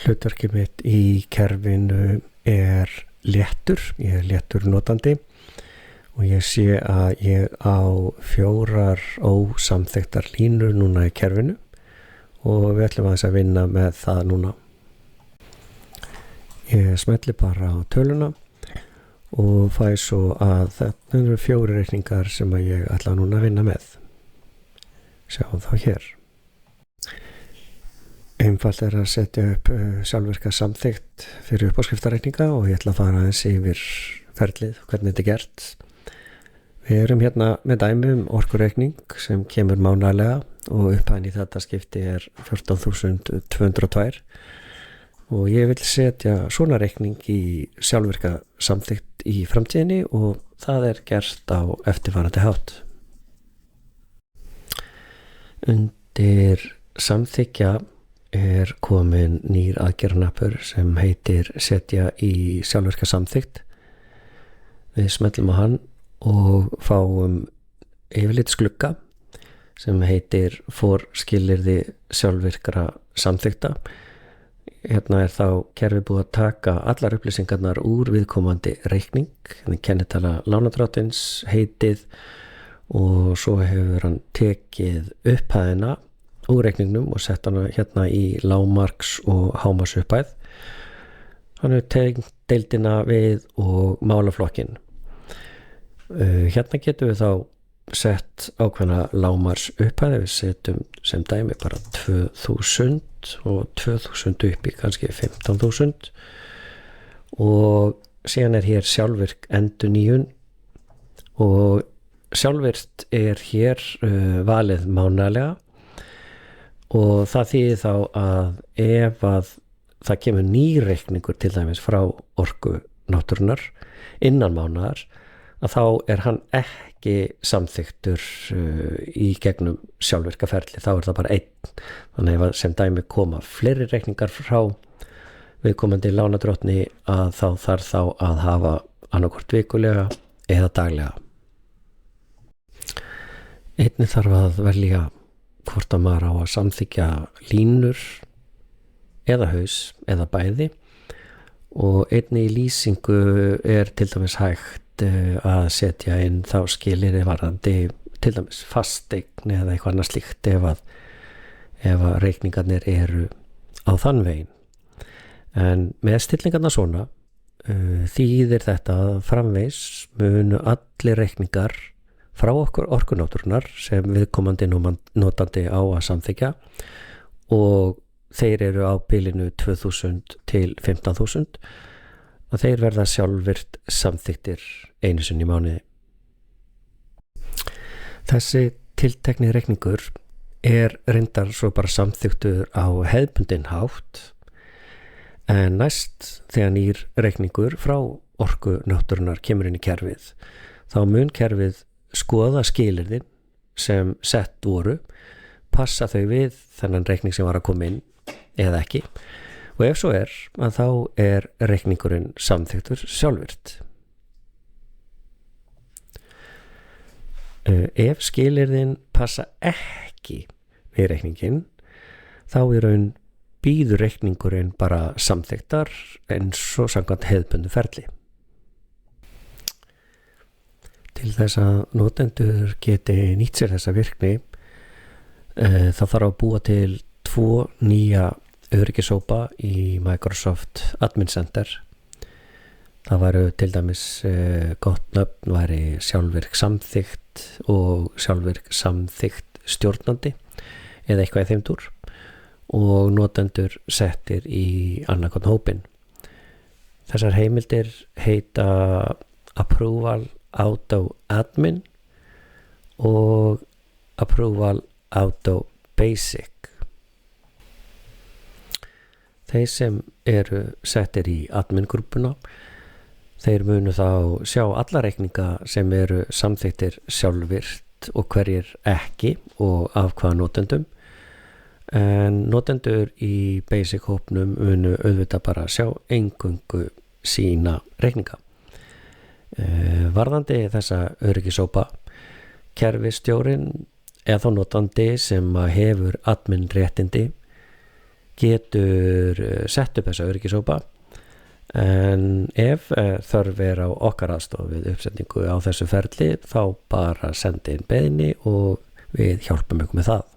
Hlutverkið mitt í kerfinu er léttur, ég er léttur notandi og ég sé að ég á 4 ósamþykktar línur núna í kerfinu og við ætlum aðeins að vinna með það núna. Ég smelli bara á töluna og fæ svo að þetta eru 4 reikningar sem að ég ætla núna að vinna með. Sjáum þá hér. Einfalt er að setja upp sjálfvirka samþykkt fyrir uppáskriftarreikninga og ég ætla að fara aðeins yfir ferlið, hvernig þetta er gert. Við erum hérna með dæmi orkureikning sem kemur mánaðarlega og upphæðin í þetta skipti er 14.202 og ég vil setja svona reikning í sjálfvirka samþykkt í framtíðinni og það er gert á eftirfarandi hátt. Undir samþykkja er komin nýr aðgerðarhnappur sem heitir setja í sjálfvirka samþykkt. Við smellum á hann og fáum yfirlitsglugga sem heitir skilyrði sjálfvirkra samþykta. Hérna er þá kerfið búið að taka allar upplýsingarnar úr viðkomandi reikning, kennitala lánardrottins, heitið og svo hefur hann tekið upphæðina úr reikningnum og sett hana hérna í lágmarks- og hámarksupphæð. Hann hefur tengt deildina við og málaflokkinn. Hérna getum við þá sett ákveðna lágmarksupphæð, við setjum sem dæmi bara 2000 og 2000 upp í kannski 15.000 og síðan er hér sjálfvirk endurnýjun og sjálfvirkt er hér valið mánaðarlega. Og það þýðir þá að ef að það kemur nýr reikningur til dæmis frá Orku náttúrunnar innan mánaðar að þá er hann ekki samþykktur í gegnum sjálfvirka ferli, þá er það bara einn. Þannig að sem dæmi koma fleiri reikningar frá viðkomandi lánardrottni að þá þarf þá að hafa annaðhvort vikulega eða daglega. Einnig þarf að velja hvort að maður á að samþykkja línur eða haus eða bæði og einnig í lýsingu er til dæmis hægt að setja inn þá skilyrði varðandi til dæmis fasteign eða eitthvað annað slíkt ef að reikningarnir eru á þann veginn. En með stillingarna svona þýðir þetta að framvegis munu allir reikningar frá Orku náttúrunnar sem viðkomandi notandi á að samþykkja og þeir eru á bilinu 2000 til 15.000 og þeir verða sjálfvirt samþykktir einu sinni í mánuði. Þessi tiltekni reikningur er reyndar svo bara samþykktur á hefðbundinn hátt en næst þegar nýr reikningur frá Orku náttúrunnar kemur inn í kerfið þá mun kerfið skoða skilyrðin sem sett voru, passa þau við þennan reikning sem var að koma inn eða ekki og ef svo er að þá er reikningurinn samþykktur sjálfvirt. Ef skilyrðin passa ekki við reikningin þá í raun býður reikningurinn bara samþykktar eins og samkvæmt hefðbundnu ferli. Til þess að notendur geti nýtt sér þessa virkni þá þarf að búa til 2 nýja öryggishópa í Microsoft Admin Center. Það væru til dæmis gott nöfn væri sjálfvirk samþykkt og sjálfvirk samþykkt stjórnandi eða eitthvað í þeim dúr og notendur settir í annarkotn hópin. Þessar heimildir heita Approval Auto Admin og Approval Auto Basic. Þeir sem eru settir í admin-grúppuna, þeir munu þá sjá alla reikninga sem eru samþykktir sjálfvirt og hverjir ekki og af hvaða notendum. En notendur í Basic-hópnum munu auðvitað bara sjá eingöngu sína reikninga. Varðandi þessa öryggishópa, kerfisstjórinn eða þá notandi sem hefur admin réttindi getur sett upp þessa öryggishópa, en ef þörf á okkar aðstoð við uppsetningu á þessu ferli þá bara sendi inn beiðni og við hjálpum ykkur með það.